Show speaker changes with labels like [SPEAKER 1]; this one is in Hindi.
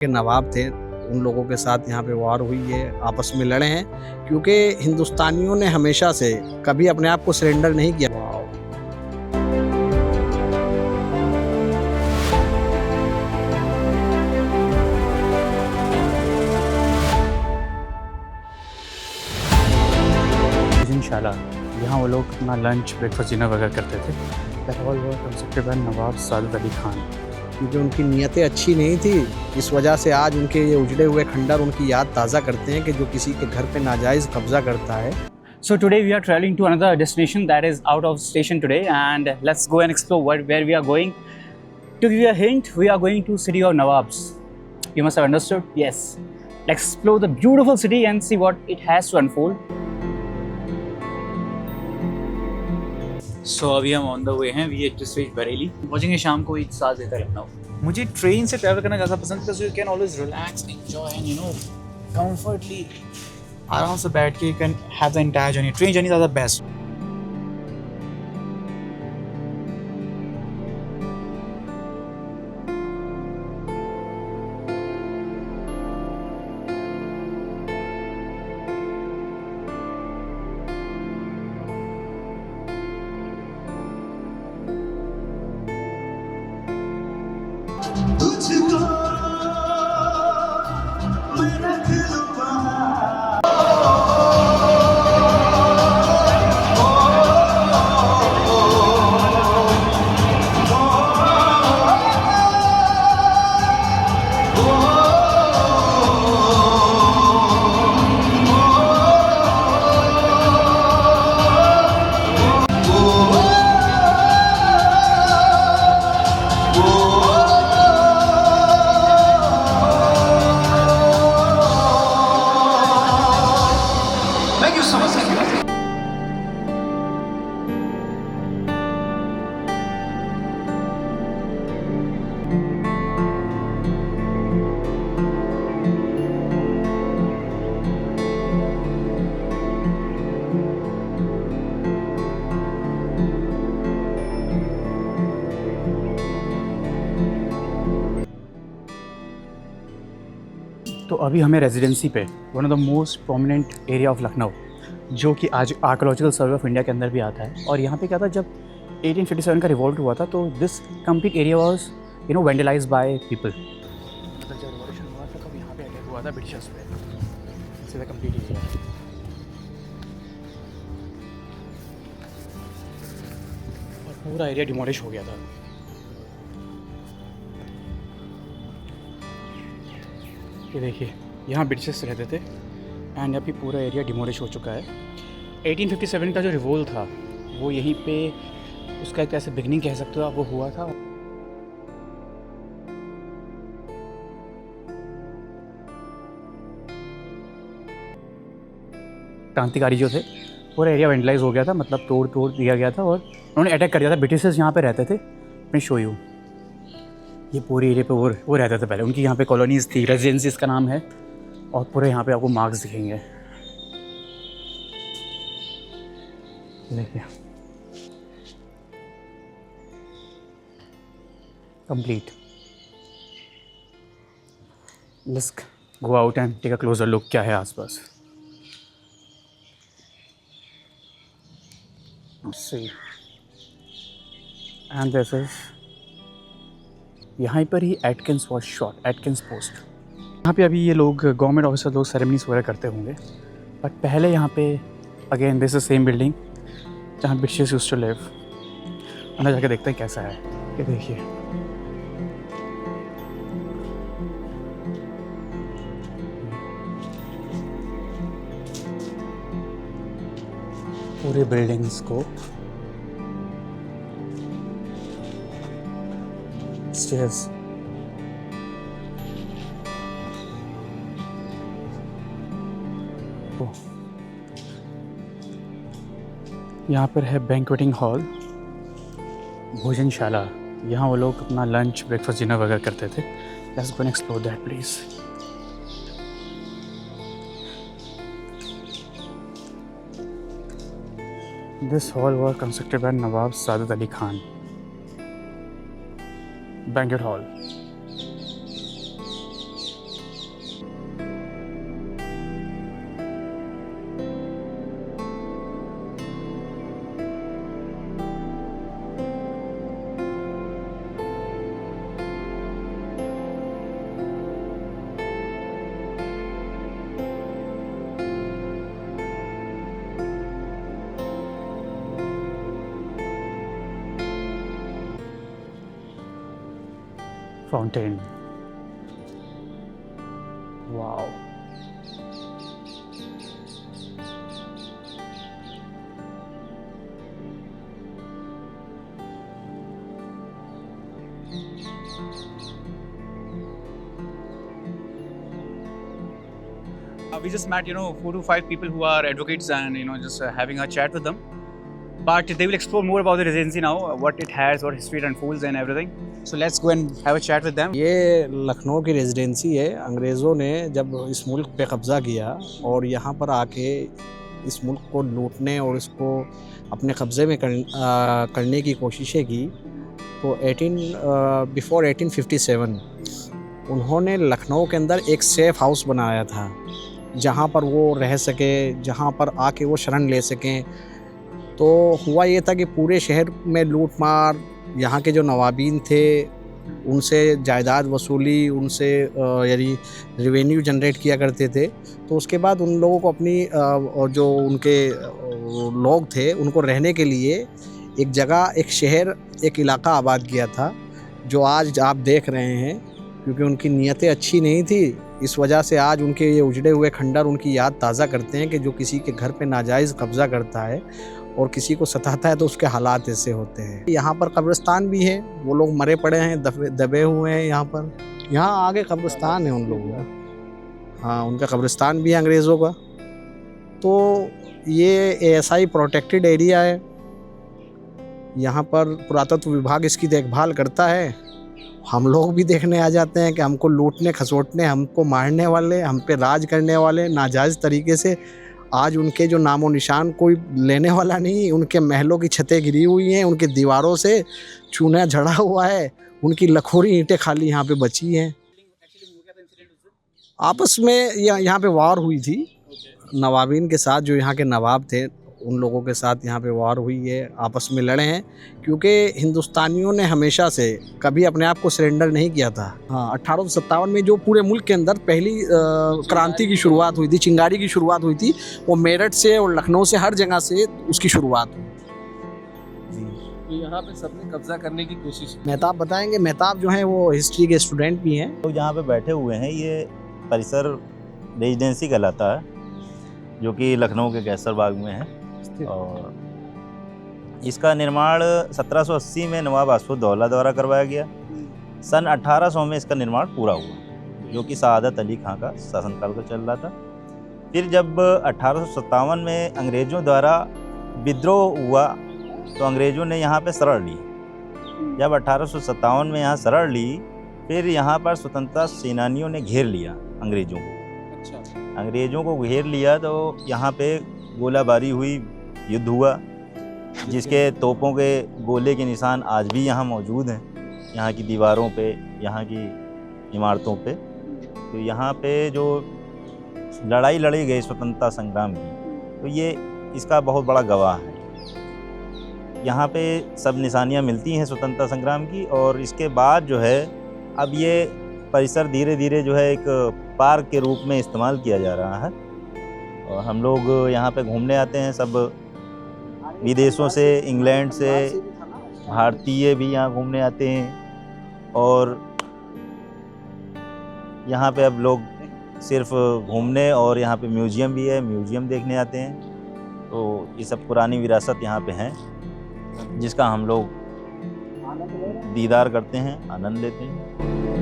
[SPEAKER 1] के नवाब थे, उन लोगों के साथ यहाँ पे वॉर हुई है, आपस में लड़े हैं, क्योंकि हिंदुस्तानियों ने हमेशा से कभी अपने आप को सरेंडर नहीं किया।
[SPEAKER 2] इंशाल्लाह यहाँ वो लोग अपना लंच ब्रेकफास्ट डिनर वगैरह करते थे। That all were constructed by Nawab Saadat Ali Khan.
[SPEAKER 1] क्योंकि उनकी नीयतें अच्छी नहीं थी, इस वजह से आज उनके ये उजड़े हुए खंडर उनकी याद ताज़ा करते हैं कि जो किसी के घर पे नाजायज़ कब्ज़ा करता है।
[SPEAKER 2] So today we are traveling to another destination that is out of station today, and let's go and explore where we are going. To give you a hint, we are going to city of Nawabs. You must have understood. Yes. Let's explore the beautiful city and see what it has to unfold. So अभी हम ऑन द वे हैं। वी जस्ट रीच बरेली, पहुंचेंगे शाम को 1 साल देकर लखनऊ। मुझे ट्रेन से ट्रैवल करना ज़्यादा पसंद है, because you can always relax, enjoy and comfortably आराम से बैठ के you can have the entire journey. Train journey ज़्यादा बेस्ट। तो अभी हमें रेजिडेंसी पे one of the most prominent area of Lucknow, जो कि आज आर्कोलॉजिकल सर्वे ऑफ इंडिया के अंदर भी आता है। और यहाँ पे क्या था, जब 1857 का रिवॉल्ट हुआ था तो this complete area was vandalised by people. जब रिवॉल्यूशन हुआ था तब यहाँ पे अटैक हुआ था ब्रिटिशर्स पे। सीधा कंप्लीट एरिया और पूरा एरिया डिमोलिश हो गया था। ये देखिए, यहाँ ब्रिटिशर्स रहते थे एंड अभी पूरा एरिया डिमोलिश हो चुका है। 1857 का जो रिवोल्ट था वो यहीं पे, उसका एक ऐसे बिगनिंग कह सकते हो आप, वो हुआ था। क्रांतिकारी जो थे, पूरा एरिया वेंडलाइज हो गया था, मतलब तोड़ दिया गया था और उन्होंने अटैक कर दिया था। ब्रिटिशर्स यहाँ पे रहते थे। मैं शो यू, ये पूरे एरिया पे वो रहते थे पहले। उनकी यहाँ पे कॉलोनीज़ थी, रेजिडेंसीज का नाम है, और पूरे यहाँ पे आपको मार्क्स दिखेंगे। देखिए, complete. Let's go out and take a closer look क्या है आसपास। सी एंड दिस इज, यहाँ पर ही Atkins was shot, Atkins post. यहाँ पे अभी ये लोग गवर्नमेंट ऑफिसर लोग सेरेमनीज वगैरह करते होंगे, बट पहले यहाँ पे again this is same building जहाँ ब्रिटिशर्स यूज्ड टू लिव। अंदर जाके देखते हैं कैसा है। ये देखिए, पूरे बिल्डिंग्स को स्टेयर्स, यहाँ पर है बैंक्वेटिंग हॉल, भोजनशाला। यहाँ वो लोग अपना लंच ब्रेकफास्ट डिनर वगैरह करते थे। Let's go and explore that please. This hall was constructed by Nawab Saadat Ali Khan. Banquet hall. Fountain. Wow.
[SPEAKER 3] We just met, 4 to 5 people who are advocates and, just having a chat with them. But they will explore more about the residency now, what it has, what history it unfolds and everything. So let's go and have a chat with them.
[SPEAKER 1] ये लखनऊ की रेजिडेंसी है। अंग्रेज़ों ने जब इस मुल्क पे कब्ज़ा किया और यहाँ पर आके इस मुल्क को लूटने और इसको अपने कब्ज़े में करने की कोशिशें की, तो बिफोर 1857 उन्होंने लखनऊ के अंदर एक सेफ़ हाउस बनाया था, जहाँ पर वो रह सके, जहाँ पर आके वो शरण ले सकें। तो हुआ ये था कि पूरे शहर में लूट मार, यहाँ के जो नवाबीन थे उनसे जायदाद वसूली, उनसे यानी रेवेन्यू जनरेट किया करते थे। तो उसके बाद उन लोगों को अपनी जो उनके लोग थे उनको रहने के लिए एक जगह, एक शहर, एक इलाका आबाद किया था, जो आज आप देख रहे हैं। क्योंकि उनकी नीयतें अच्छी नहीं थी, इस वजह से आज उनके ये उजड़े हुए खंडर उनकी याद ताज़ा करते हैं कि जो किसी के घर पे नाजायज़ कब्ज़ा करता है और किसी को सताता है तो उसके हालात ऐसे होते हैं। यहाँ पर कब्रिस्तान भी है, वो लोग मरे पड़े हैं, दबे हुए हैं यहाँ पर। यहाँ आगे कब्रिस्तान है उन लोगों का, हाँ, उनका कब्रिस्तान भी है अंग्रेज़ों का। तो ये ASI प्रोटेक्टेड एरिया है। यहाँ पर पुरातत्व विभाग इसकी देखभाल करता है। हम लोग भी देखने आ जाते हैं कि हमको लूटने खसोटने, हमको मारने वाले, हम पे राज करने वाले नाजायज़ तरीके से आज उनके जो नामो निशान कोई लेने वाला नहीं। उनके महलों की छतें गिरी हुई हैं, उनकी दीवारों से चूना झड़ा हुआ है, उनकी लखोरी ईंटें खाली यहाँ पे बची हैं। आपस में यहाँ पे वार हुई थी नवाबीन के साथ, जो यहाँ के नवाब थे उन लोगों के साथ यहाँ पे वार हुई है, आपस में लड़े हैं। क्योंकि हिंदुस्तानियों ने हमेशा से कभी अपने आप को सरेंडर नहीं किया था। हाँ, 1857 में जो पूरे मुल्क के अंदर पहली क्रांति की शुरुआत हुई थी, चिंगारी की शुरुआत हुई थी, वो मेरठ से और लखनऊ से, हर जगह से उसकी शुरुआत हुई।
[SPEAKER 4] तो यहाँ पे सबने कब्जा करने की कोशिश की।
[SPEAKER 1] मेहताब बताएंगे। मेहताब जो हैं वो हिस्ट्री के स्टूडेंट भी हैं।
[SPEAKER 5] लोग जहाँ पे बैठे हुए हैं, ये परिसर रेजिडेंसी कहलाता है, जो कि लखनऊ के कैसर बाग में है। और इसका निर्माण 1780 में नवाब आसफुद्दौला द्वारा करवाया गया। सन 1800 में इसका निर्माण पूरा हुआ, जो कि सआदत अली खां का शासनकाल का चल रहा था। फिर जब 1857 में अंग्रेज़ों द्वारा विद्रोह हुआ तो अंग्रेज़ों ने यहाँ पे शरण ली। जब 1857 में यहाँ शरण ली, फिर यहाँ पर स्वतंत्रता सेनानियों ने घेर लिया अंग्रेज़ों को।
[SPEAKER 4] अच्छा।
[SPEAKER 5] अंग्रेज़ों को घेर लिया तो यहाँ पे गोलाबारी हुई, युद्ध हुआ, जिसके तोपों के गोले के निशान आज भी यहाँ मौजूद हैं, यहाँ की दीवारों पे, यहाँ की इमारतों पे। तो यहाँ पे जो लड़ाई लड़ी गई स्वतंत्रता संग्राम की, तो ये इसका बहुत बड़ा गवाह है। यहाँ पे सब निशानियाँ मिलती हैं स्वतंत्रता संग्राम की। और इसके बाद जो है, अब ये परिसर धीरे धीरे जो है एक पार्क के रूप में इस्तेमाल किया जा रहा है। और हम लोग यहाँ पे घूमने आते हैं, सब विदेशों से, इंग्लैंड से भारतीय भी यहाँ घूमने आते हैं। और यहाँ पे अब लोग सिर्फ घूमने, और यहाँ पे म्यूज़ियम भी है, म्यूज़ियम देखने आते हैं। तो ये सब पुरानी विरासत यहाँ पे हैं, जिसका हम लोग दीदार करते हैं, आनंद लेते हैं।